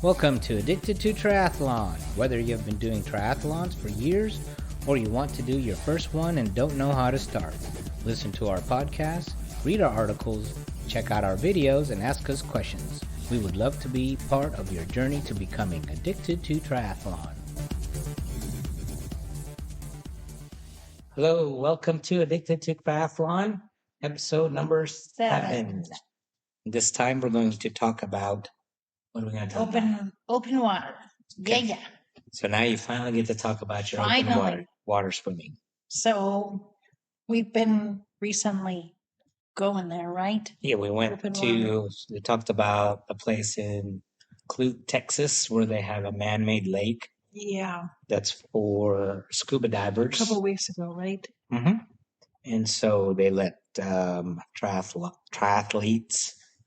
Welcome to Addicted2Triathlon. Whether you've been doing triathlons for years or you want to do your first one and don't know how to start, listen to our podcast, read our articles, check out our videos, and ask us questions. We would love to be part of your journey to becoming addicted to triathlon. Hello, welcome to Addicted to Triathlon, episode number 7. This time we're going to talk about, what are we going to talk about? Open water. Okay. Yeah. So now you finally get to talk about your Finally. open water swimming. So we've been recently going there, right? Yeah, we talked about a place in Clute, Texas, where they have a man-made lake. Yeah. That's for scuba divers. A couple of weeks ago, right? Mm-hmm. And so they let triathletes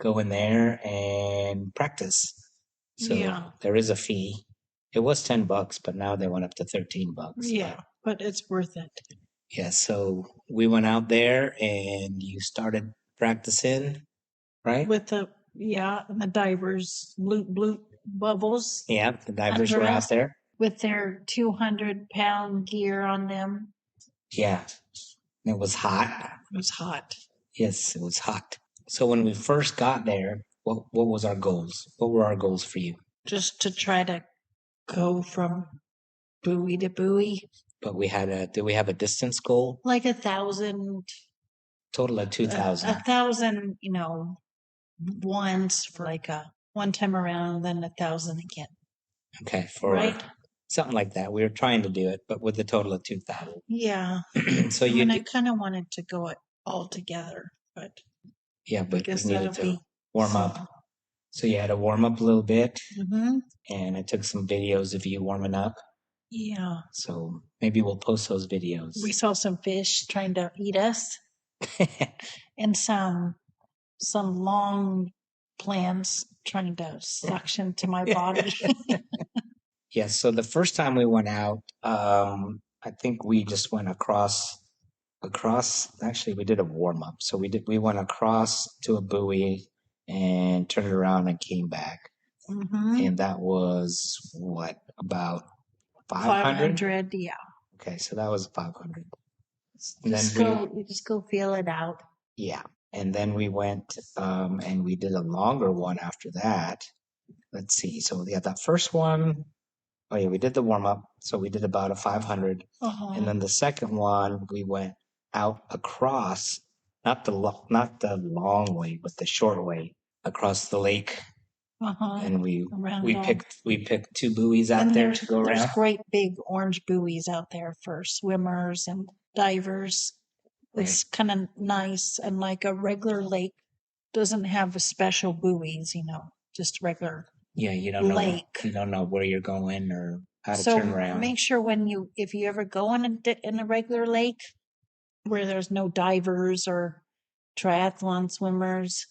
go in there and practice. So there is a fee. It was $10, but now they went up to $13. Yeah, but it's worth it. Yeah, so we went out there and you started practicing, right? With the divers, blue bubbles. Yeah, the divers were out there. With their 200-pound gear on them. Yeah, it was hot. It was hot. Yes, it was hot. So when we first got there, what was our goals? What were our goals for you? Just to try to go from buoy to buoy. But did we have a distance goal? Like 1,000. Total of 2,000. 1,000, once for like a one time around, then 1,000 again. Okay, right? Something like that. We were trying to do it, but with a total of 2,000. Yeah. So I kind of wanted to go it all together, but yeah, but I guess we needed to warm up. So you had to warm up a little bit, and I took some videos of you warming up. Yeah. So maybe we'll post those videos. We saw some fish trying to eat us, and some long plants trying to suction to my body. Yeah. So the first time we went out, I think we just went across. Actually, we did a warm up. So we went across to a buoy and turned around and came back. And that was about 500? 500, yeah. Okay, so that was 500. You just go feel it out. Yeah. And then we went and we did a longer one after that. Let's see. So that first one, we did the warm up. So we did about a 500. And then the second one, we went out across, not the long way, but the short way across the lake. And we picked 2 buoys out there to go around. There's great big orange buoys out there for swimmers and divers. It's kind of nice, and like a regular lake doesn't have a special buoys, just regular. Yeah, you don't know where you're going or how to turn around. So make sure if you ever go in a regular lake where there's no divers or triathlon swimmers,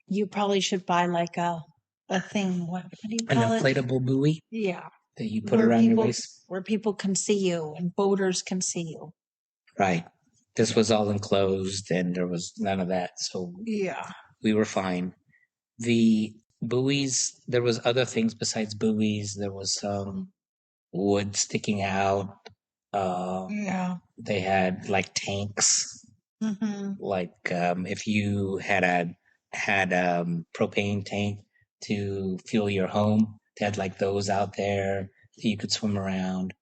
you probably should buy like a thing. What do you call it? An inflatable buoy? Yeah. That you put around your waist? Where people can see you and boaters can see you. Right. This was all enclosed and there was none of that. So we were fine. The buoys, there was other things besides buoys. There was some wood sticking out. They had like tanks. Like if you had a propane tank to fuel your home, they had like those out there that you could swim around.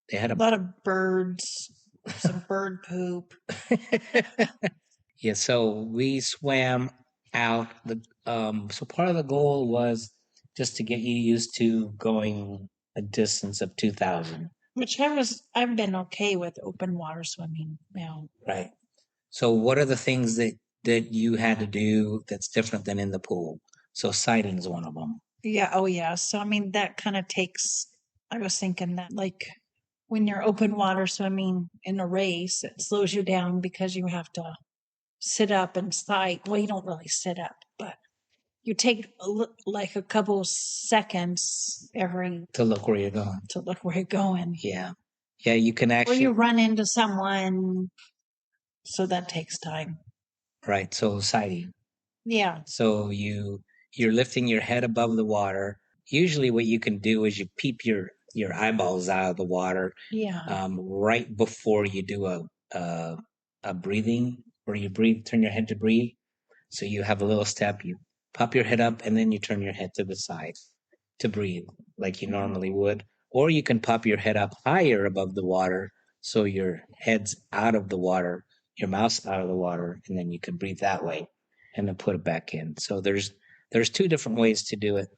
They had a lot of birds, some bird poop. Yeah, so we swam out. So part of the goal was just to get you used to going a distance of 2,000. Which I've been okay with open water swimming now. Right. So what are the things that you had to do that's different than in the pool? So sighting is one of them. Yeah. Oh, yeah. So, that kind of takes, I was thinking that like when you're open water swimming in a race, it slows you down because you have to sit up and sight. Well, you don't really sit up, but you take like a couple seconds to look where you're going. Yeah. Yeah, you can actually. Or you run into someone. So that takes time. Right. So sighting. Yeah. So you're lifting your head above the water, usually what you can do is you peep your eyeballs out of the water right before you do a breathing, where you breathe, turn your head to breathe. So you have a little step, you pop your head up, and then you turn your head to the side to breathe like you normally would. Or you can pop your head up higher above the water so your head's out of the water, your mouth's out of the water, and then you can breathe that way and then put it back in. So there's two different ways to do it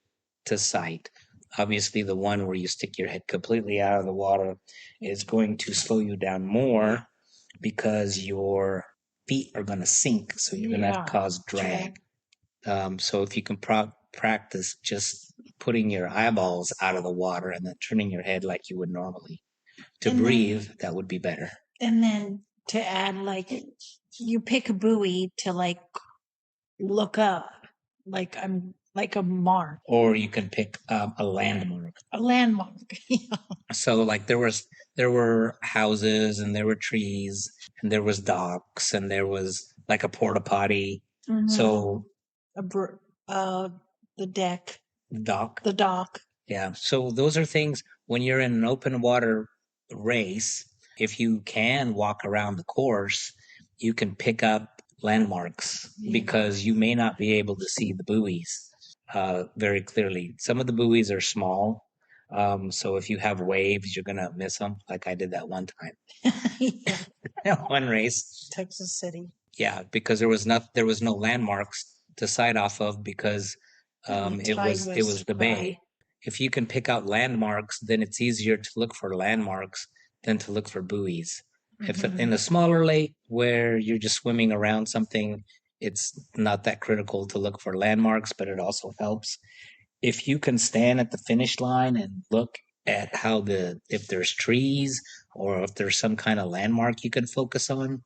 to sight. Obviously, the one where you stick your head completely out of the water is going to slow you down more because your feet are going to sink, so you're going to cause drag. So if you can practice just putting your eyeballs out of the water and then turning your head like you would normally to breathe, that would be better. And then to add, like, you pick a buoy to like look up, like I'm like a mark, or you can pick a landmark. A landmark. So like there were houses and there were trees and there was docks and there was like a porta potty. Mm-hmm. So the deck, dock, the dock. Yeah. So those are things when you're in an open water race, if you can walk around the course, you can pick up landmarks because you may not be able to see the buoys very clearly. Some of the buoys are small. So if you have waves, you're going to miss them. Like I did that one time. One race. Texas City. Yeah, because there was no landmarks to sight off of because it was the bay. If you can pick out landmarks, then it's easier to look for landmarks than to look for buoys. Mm-hmm. If in a smaller lake where you're just swimming around something, it's not that critical to look for landmarks, but it also helps. If you can stand at the finish line and look at if there's trees or if there's some kind of landmark you can focus on,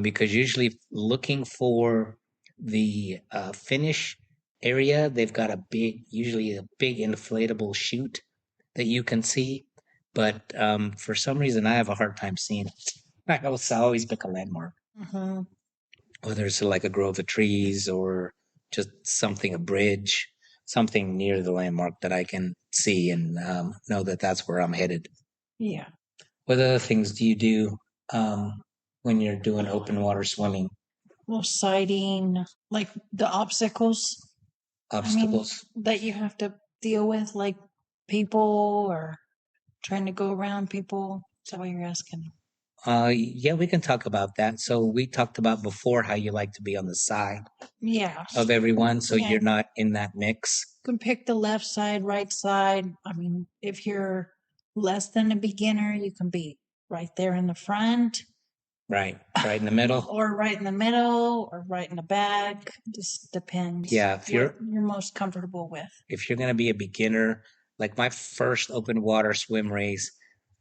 because usually looking for the finish area, they've got usually a big inflatable chute that you can see. But for some reason, I have a hard time seeing it. I always pick a landmark, whether it's like a grove of trees or just something, a bridge, something near the landmark that I can see and know that that's where I'm headed. Yeah. What other things do you do when you're doing open water swimming? Well, sighting, like the obstacles that you have to deal with, like people or trying to go around people. Is that what you're asking? Yeah, we can talk about that. So we talked about before how you like to be on the side of everyone, so you're not in that mix. You can pick the left side, right side. I mean, if you're less than a beginner, you can be right there in the front. Right in the middle. Or right in the middle, or right in the back. Just depends. Yeah, if you're most comfortable with. If you're going to be a beginner, like my first open water swim race,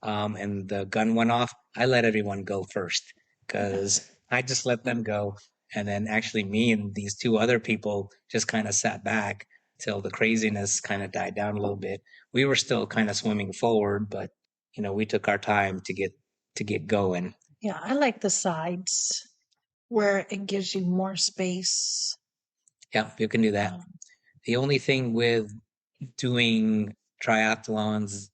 and the gun went off, I let everyone go first because I just let them go. And then actually me and these two other people just kind of sat back till the craziness kind of died down a little bit. We were still kind of swimming forward, but we took our time to get going. Yeah, I like the sides where it gives you more space. Yeah, you can do that. The only thing with doing triathlons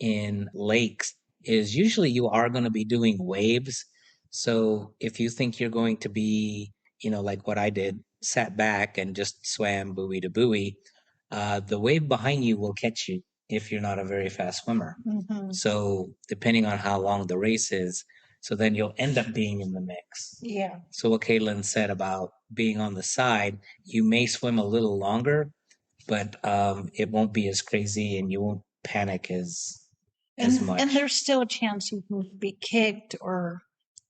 in lakes is usually you are going to be doing waves. So if you think you're going to be, like what I did, sat back and just swam buoy to buoy, the wave behind you will catch you if you're not a very fast swimmer. Mm-hmm. So depending on how long the race is, so then you'll end up being in the mix. Yeah. So what Caitlin said about being on the side, you may swim a little longer, but it won't be as crazy and you won't panic as much. And there's still a chance you can be kicked or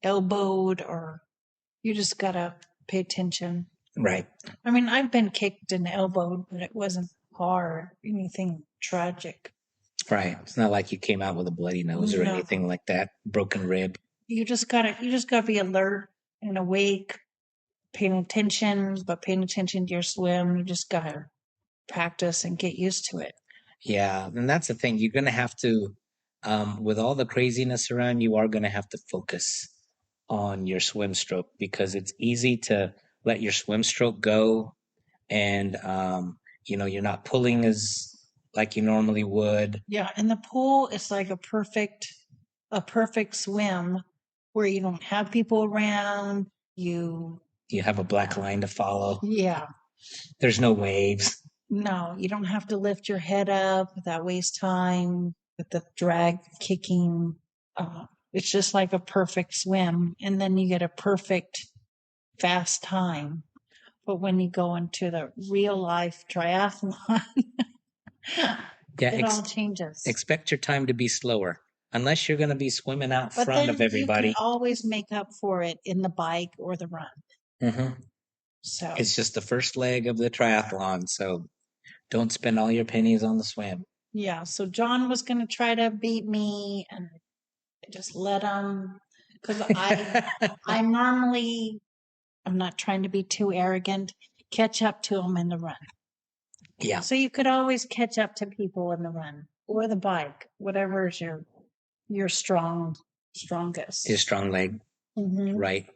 elbowed, or you just gotta pay attention. Right. I mean, I've been kicked and elbowed, but it wasn't hard, anything tragic. Right. It's not like you came out with a bloody nose or anything like that, broken rib. You just gotta be alert and awake, paying attention to your swim. You just gotta practice and get used to it. Yeah, and that's the thing. You're gonna have to, with all the craziness around, you are gonna have to focus on your swim stroke because it's easy to let your swim stroke go, and you're not pulling as like you normally would. Yeah, and the pool is like a perfect swim where you don't have people around. You have a black line to follow. Yeah. There's no waves. No, you don't have to lift your head up. That wastes time with the drag kicking. It's just like a perfect swim, and then you get a perfect fast time. But when you go into the real life triathlon, it all changes. Expect your time to be slower, unless you're going to be swimming out But front then of everybody. you can always make up for it in the bike or the run. Mm-hmm. So it's just the first leg of the triathlon. So don't spend all your pennies on the swim. Yeah. So John was going to try to beat me, and I just let him, because I'm not trying to be too arrogant, catch up to him in the run. Yeah. So you could always catch up to people in the run or the bike, whatever is your strongest. His strong leg. Mm-hmm. Right.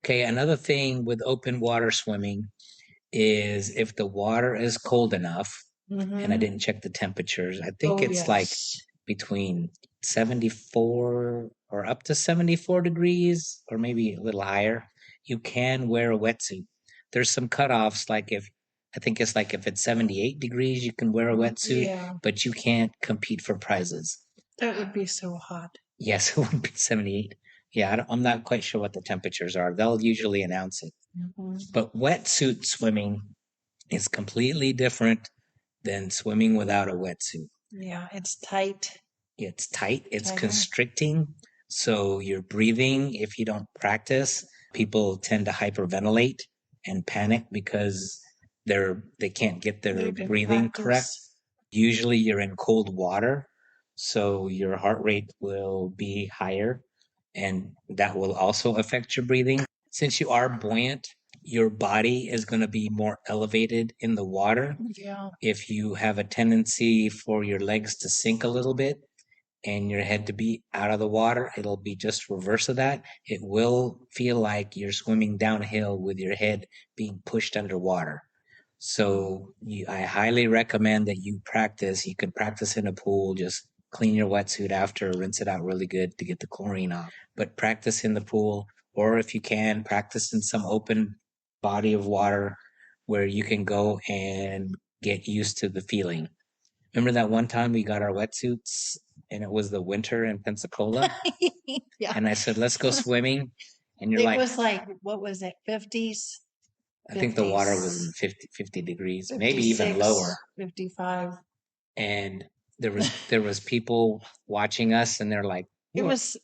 Okay. Another thing with open water swimming is if the water is cold enough, mm-hmm. and I didn't check the temperatures, I think it's like between 74 or up to 74 degrees, or maybe a little higher, you can wear a wetsuit. There's some cutoffs, like if it's 78 degrees, you can wear a wetsuit, but you can't compete for prizes. That would be so hot. Yes, it would be 78. Yeah, I'm not quite sure what the temperatures are. They'll usually announce it. Mm-hmm. But wetsuit swimming is completely different than swimming without a wetsuit. Yeah, it's tight. It's tight. It's constricting. So your breathing, if you don't practice, people tend to hyperventilate and panic because they can't get their breathing correct. Usually you're in cold water, so your heart rate will be higher, and that will also affect your breathing. Since you are buoyant, your body is going to be more elevated in the water. Yeah. If you have a tendency for your legs to sink a little bit and your head to be out of the water, it'll be just reverse of that. It will feel like you're swimming downhill with your head being pushed underwater. So I highly recommend that you practice. You could practice in a pool, just clean your wetsuit after, rinse it out really good to get the chlorine off. But practice in the pool, or if you can, practice in some open body of water where you can go and get used to the feeling. Remember that one time we got our wetsuits and it was the winter in Pensacola? Yeah. And I said, let's go swimming. And you're it was like, what was it, 50s? I think the water was in 50 degrees, maybe even lower. 55. And there was people watching us, and they're like, it was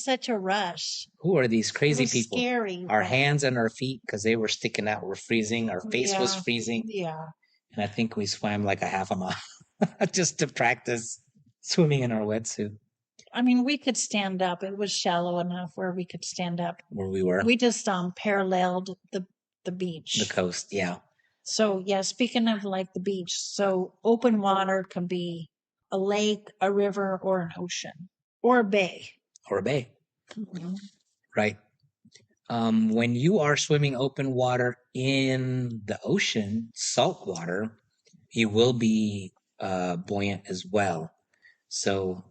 such a rush. Who are these crazy people? Scary. Our hands and our feet, because they were sticking out, were freezing. Our face was freezing. Yeah. And I think we swam like a half a mile just to practice swimming in our wetsuit. I mean, we could stand up. It was shallow enough where we could stand up. Where we were. We just paralleled the beach. The coast, yeah. So, yeah, speaking of like the beach, so open water can be a lake, a river, or an ocean, or a bay. Or a bay. Mm-hmm. Right. When you are swimming open water in the ocean, salt water, you will be buoyant as well. So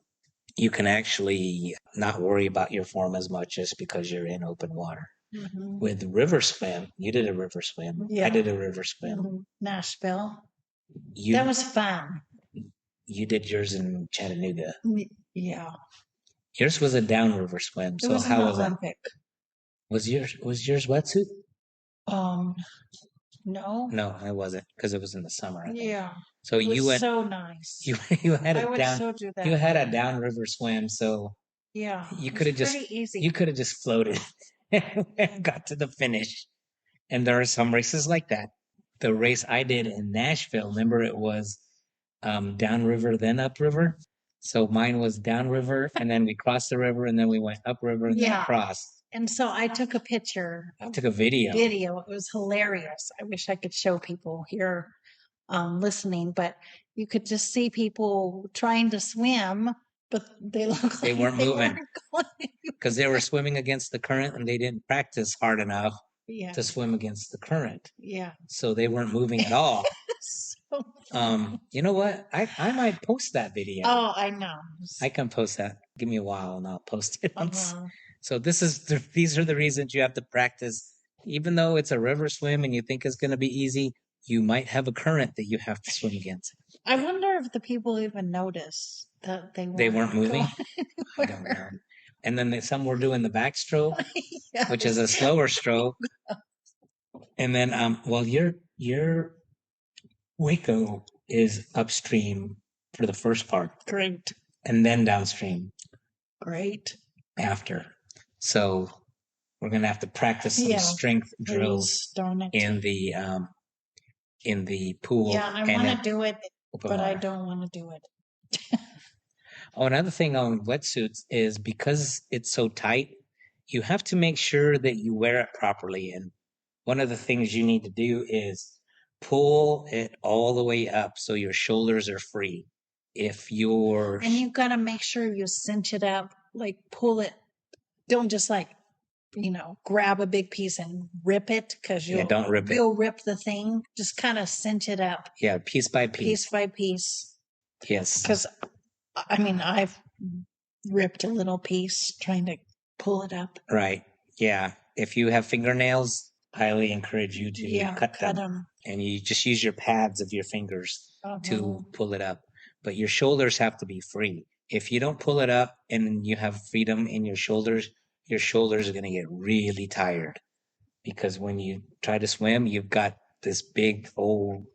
you can actually not worry about your form as much just because you're in open water. Mm-hmm. With river swim, you did a river swim. Yeah. I did a river swim. Mm-hmm. Nashville. That was fun. You did yours in Chattanooga. Yeah. Yours was a downriver swim. So how was Olympic. That? Was yours wetsuit? No. No, it wasn't, because it was in the summer. Yeah. So it was so nice. You had you had a downriver swim, so yeah, you could have just easy. You could have just floated and got to the finish. And there are some races like that. The race I did in Nashville, remember, it was downriver then upriver. So mine was downriver, and then we crossed the river, and then we went upriver and then across. And so I took a picture. I took a video. It was hilarious. I wish I could show people here listening, but you could just see people trying to swim, but they weren't moving because they were swimming against the current, and they didn't practice hard enough to swim against the current. Yeah. So they weren't moving at all. You know what? I might post that video. Oh, I know. I can post that. Give me a while and I'll post it. So these are the reasons you have to practice. Even though it's a river swim and you think it's going to be easy, you might have a current that you have to swim against. I wonder if the people even noticed that they weren't moving. I don't know. And then some were doing the backstroke, yes, which is a slower stroke. And then, well, your Waco is upstream for the first part. Great. And then downstream. Great. After. So we're going to have to practice some strength drills in the pool. Yeah, I want to do it, but I don't want to do it. Oh, another thing on wetsuits is because it's so tight, you have to make sure that you wear it properly. And one of the things you need to do is pull it all the way up so your shoulders are free. And you got to make sure you cinch it up, like pull it. Don't just grab a big piece and rip it, because don't rip it. You'll rip the thing. Just kind of cinch it up. Yeah, piece by piece. Piece by piece. Yes. Because, I've ripped a little piece trying to pull it up. Right. Yeah. If you have fingernails, highly encourage you to cut them. And you just use your pads of your fingers to pull it up. But your shoulders have to be free. If you don't pull it up and you have freedom in your shoulders are going to get really tired. Because when you try to swim, you've got this big old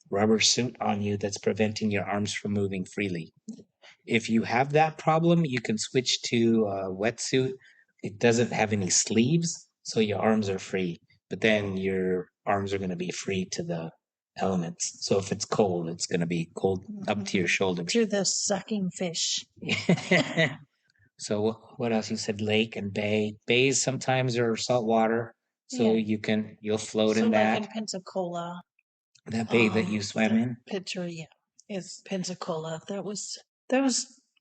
rubber suit on you that's preventing your arms from moving freely. If you have that problem, you can switch to a wetsuit. It doesn't have any sleeves, so your arms are free. But then your arms are going to be free to the elements. So if it's cold, it's going to be cold up to your shoulders. To the sucking fish. So what else? You said lake and bay. Bays sometimes are salt water, so you'll float in that. Like in Pensacola. That bay that you swam in? Picture, is Pensacola. That was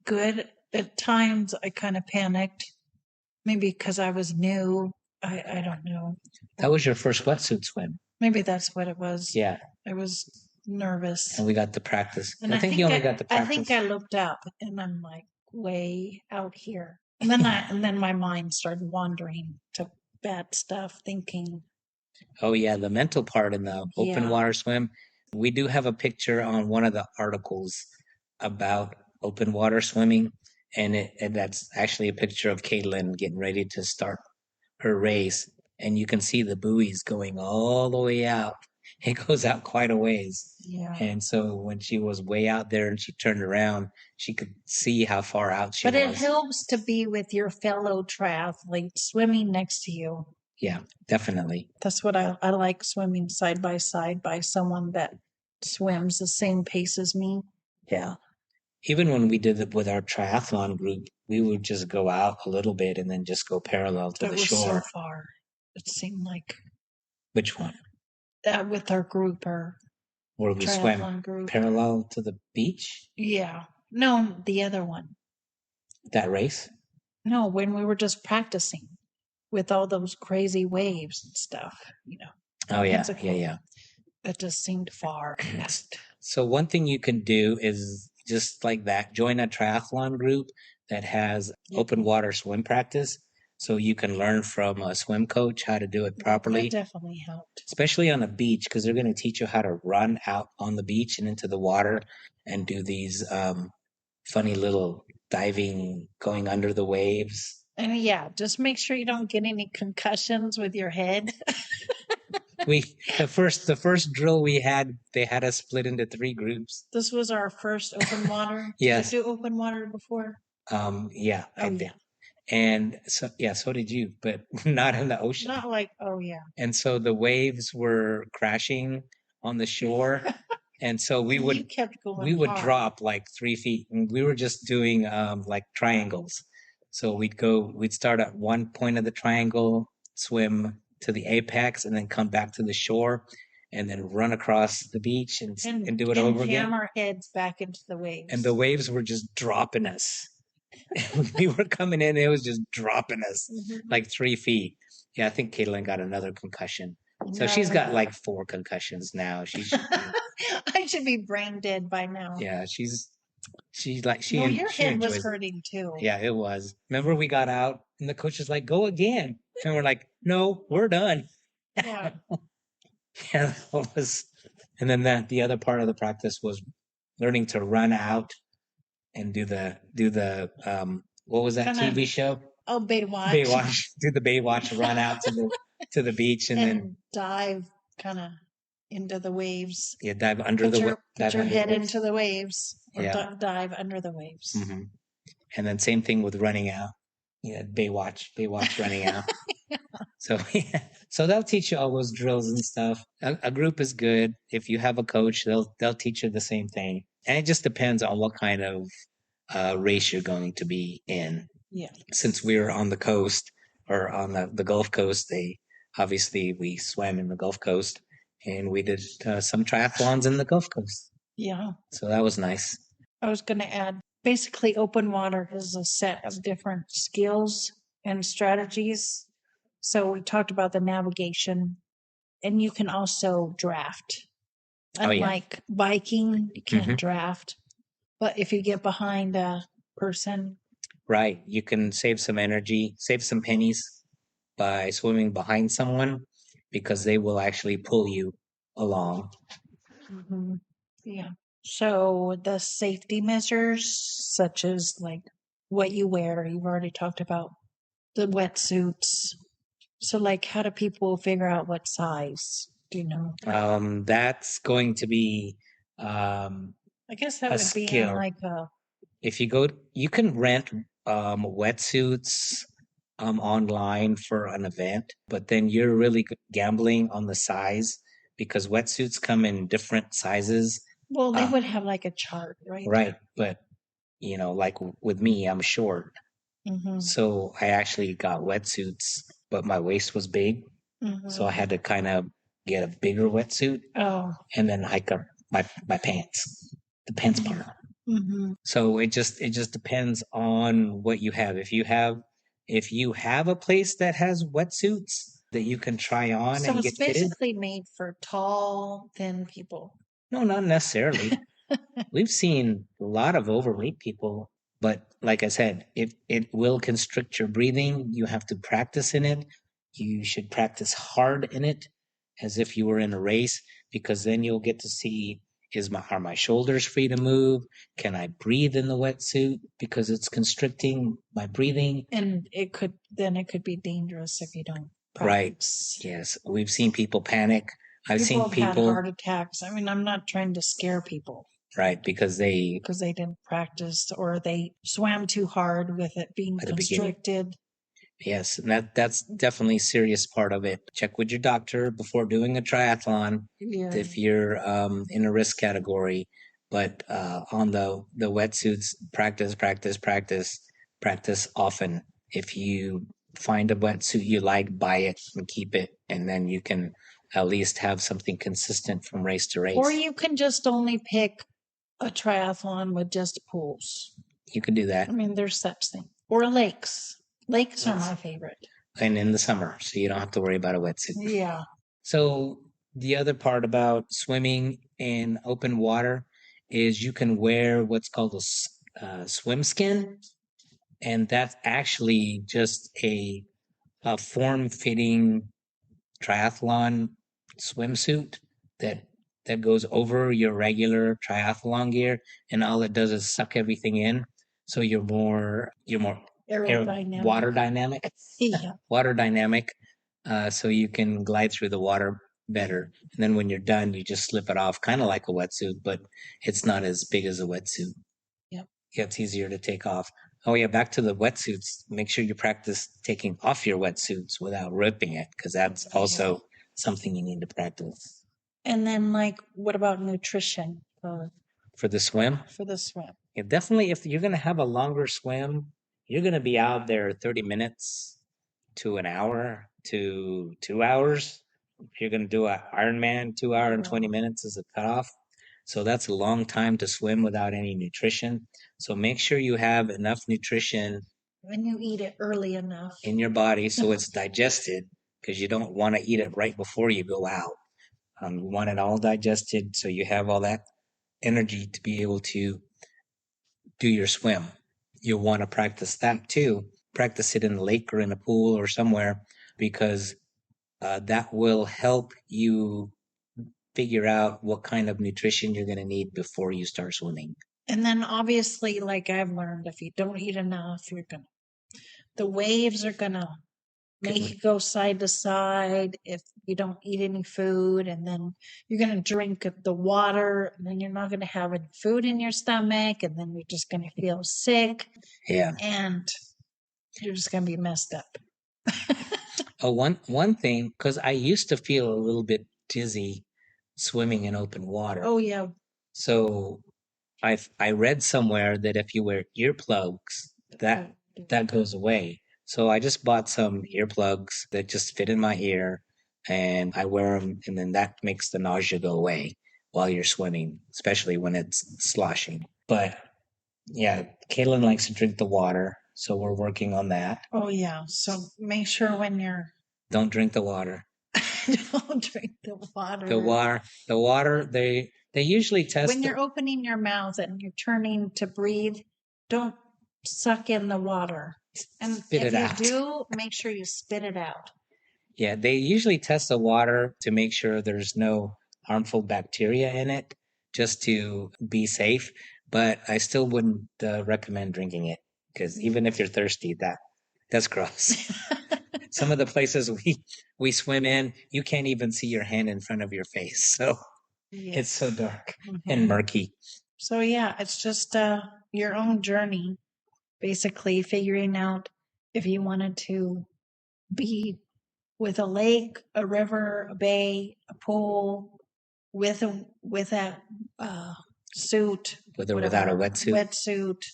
good. At times I kind of panicked. Maybe because I was new. I don't know. That was your first wetsuit swim. Maybe that's what it was. Yeah. I was nervous. And we got to practice. And I think you only got to practice. I think I looked up and I'm like way out here. And then my mind started wandering to bad stuff, thinking. Oh yeah, the mental part in the open water swim. We do have a picture on one of the articles about open water swimming, and that's actually a picture of Caitlin getting ready to start her race, and you can see the buoys going all the way out. It goes out quite a ways. Yeah. And so when she was way out there and she turned around, she could see how far out she was. But it helps to be with your fellow triathlete swimming next to you. Yeah, definitely. That's what I like, swimming side by side by someone that swims the same pace as me. Yeah. Even when we did it with our triathlon group, we would just go out a little bit and then just go parallel to the shore. So far. It seemed like. Which one? With our group, where we swam group. Parallel to the beach? Yeah. No, the other one. That race? No, when we were just practicing with all those crazy waves and stuff, Oh, yeah. Yeah. It just seemed far. So one thing you can do is just like that, join a triathlon group that has open water swim practice. So you can learn from a swim coach how to do it properly. That definitely helped. Especially on a beach, because they're going to teach you how to run out on the beach and into the water and do these funny little diving, going under the waves. And just make sure you don't get any concussions with your head. The first drill we had, they had us split into 3 groups. This was our first open water. Yes. Did you do open water before? Yeah, I did. And so, so did you, but not in the ocean. Not like, And so the waves were crashing on the shore. And so we would drop like 3 feet, and we were just doing like triangles. So we'd start at one point of the triangle, swim to the apex, and then come back to the shore, and then run across the beach and do it over again. And jam our heads back into the waves. And the waves were just dropping us. We were coming in, it was just dropping us like 3 feet. Yeah, I think Caitlin got another concussion So she's got like 4 concussions now. I should be brain dead by now. Yeah, she's like she your she head was enjoys it. hurting too. Yeah, it was. Remember we got out and the coach is like, "Go again," and we're like, "No, we're done." Yeah. Yeah, that was. And then the other part of the practice was learning to run out and do the what was that Kinda- TV show? Oh, Baywatch. Baywatch. Do the Baywatch run out to the beach and then dive kind of into the waves. yeah, dive under Put the your, dive put your under head the waves. into the waves or Yeah. dive under the waves. Mm-hmm. And then same thing with running out. Yeah, Baywatch running out. So yeah, so they'll teach you all those drills and stuff. A group is good. If you have a coach, they'll teach you the same thing. And it just depends on what kind of race you're going to be in. Yeah. Since we were on the coast or on the Gulf Coast, we swam in the Gulf Coast and we did some triathlons in the Gulf Coast. Yeah. So that was nice. I was going to add, basically open water is a set of different skills and strategies. So we talked about the navigation, and you can also draft. Unlike biking, you can't draft. But if you get behind a person, right, you can save some energy, save some pennies by swimming behind someone because they will actually pull you along. Mm-hmm. Yeah. So the safety measures, such as like what you wear, you've already talked about the wetsuits. So, like, how do people figure out what size? Do you know? That's going to be I guess that would skill. be in like a. If you go, you can rent wetsuits online for an event, but then you're really gambling on the size because wetsuits come in different sizes. Well, they would have like a chart, right? Right, but like with me, I'm short, so I actually got wetsuits, but my waist was big, so I had to kind of get a bigger wetsuit. Oh, and then hike up my pants, the pants part. So it just depends on what you have. If you have a place that has wetsuits that you can try on so and it's get fitted. basically made for tall, thin people. No, not necessarily. We've seen a lot of overweight people, but like I said, it will constrict your breathing. You have to practice in it. You should practice hard in it as if you were in a race, because then you'll get to see, are my shoulders free to move? Can I breathe in the wetsuit because it's constricting my breathing? And it could be dangerous if you don't practice. Right. Yes. We've seen people panic. I've seen people had heart attacks. I mean, I'm not trying to scare people. Right, because they didn't practice or they swam too hard with it being constricted. Yes, and that's definitely a serious part of it. Check with your doctor before doing a triathlon if you're in a risk category. But on the wetsuits, practice often. If you find a wetsuit you like, buy it and keep it, and then you can at least have something consistent from race to race. Or you can just only pick a triathlon with just pools. You can do that. I mean, there's such thing. Or lakes. Lakes are my favorite. And in the summer, so you don't have to worry about a wetsuit. Yeah. So the other part about swimming in open water is you can wear what's called a swim skin. And that's actually just a form-fitting triathlon swimsuit that goes over your regular triathlon gear, and all it does is suck everything in. So you're more Aerodynamic. Water dynamic, so you can glide through the water better. And then when you're done, you just slip it off, kind of like a wetsuit, but it's not as big as a wetsuit. Yep. Yeah, it's easier to take off. Oh yeah, back to the wetsuits. Make sure you practice taking off your wetsuits without ripping it, because that's also something you need to practice. And then, like, what about nutrition for the swim? For the swim. Yeah, definitely, if you're going to have a longer swim, you're going to be out there 30 minutes to an hour to 2 hours. If you're going to do an Ironman, 2 hour and 20 minutes is a cutoff. So that's a long time to swim without any nutrition. So make sure you have enough nutrition. When you eat it early enough. In your body so it's digested because you don't want to eat it right before you go out. You want it all digested so you have all that energy to be able to do your swim. You'll want to practice that too. Practice it in the lake or in a pool or somewhere, because that will help you figure out what kind of nutrition you're going to need before you start swimming. And then obviously, like I've learned, if you don't eat enough, the waves are gonna make you go side to side if you don't eat any food, and then you're gonna drink the water, and then you're not gonna have any food in your stomach, and then you're just gonna feel sick. Yeah. And you're just gonna be messed up. Oh, one thing, because I used to feel a little bit dizzy swimming in open water. Oh yeah. So I read somewhere that if you wear earplugs, that goes away. So I just bought some earplugs that just fit in my ear, and I wear them, and then that makes the nausea go away while you're swimming, especially when it's sloshing. But yeah, Caitlin likes to drink the water, so we're working on that. Oh yeah. So make sure when you're Don't drink the water. don't drink the water. The water. They usually test when you're opening your mouth and you're turning to breathe. Don't suck in the water. And spit if it you out. do, make sure you spit it out. Yeah, they usually test the water to make sure there's no harmful bacteria in it, just to be safe. But I still wouldn't recommend drinking it, because even if you're thirsty, that's gross. Some of the places we swim in, you can't even see your hand in front of your face. So yes. It's so dark and murky. So yeah, it's just your own journey, basically figuring out if you wanted to be with a lake, a river, a bay, a pool, with a suit, with or without a wetsuit,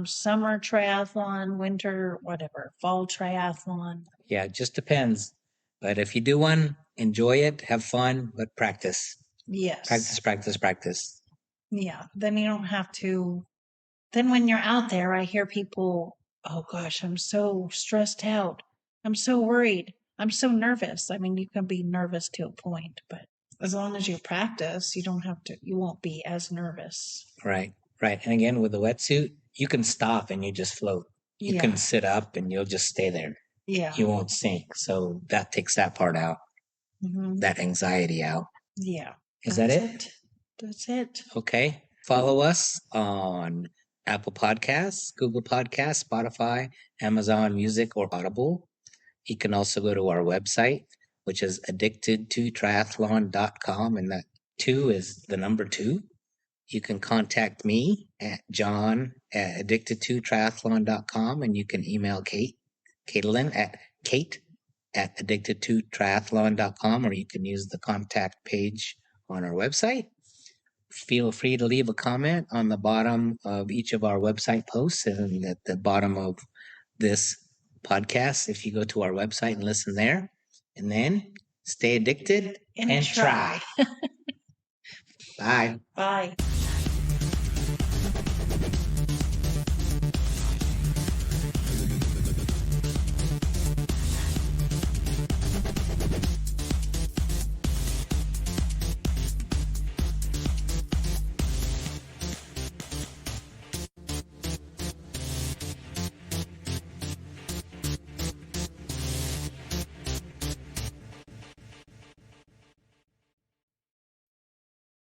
summer triathlon, winter, whatever, fall triathlon. Yeah, it just depends. But if you do one, enjoy it, have fun, but practice. Yes. Practice. Yeah. Then you don't have to. Then when you're out there, I hear people, oh gosh, I'm so stressed out. I'm so worried. I'm so nervous. I mean, you can be nervous to a point, but as long as you practice, you won't be as nervous. Right. And again, with the wetsuit, you can stop and you just float. You can sit up and you'll just stay there. Yeah. You won't sink. So that takes that part out, that anxiety out. Yeah. Is that it? That's it. Okay. Follow us on Apple Podcasts, Google Podcasts, Spotify, Amazon Music, or Audible. You can also go to our website, which is addicted2triathlon.com, and that 2 is the number 2. You can contact me at john@addicted2triathlon.com, and you can email Caitlin at addicted2triathlon.com, or you can use the contact page on our website. Feel free to leave a comment on the bottom of each of our website posts and at the bottom of this podcast if you go to our website and listen there. And then stay addicted and try. Bye.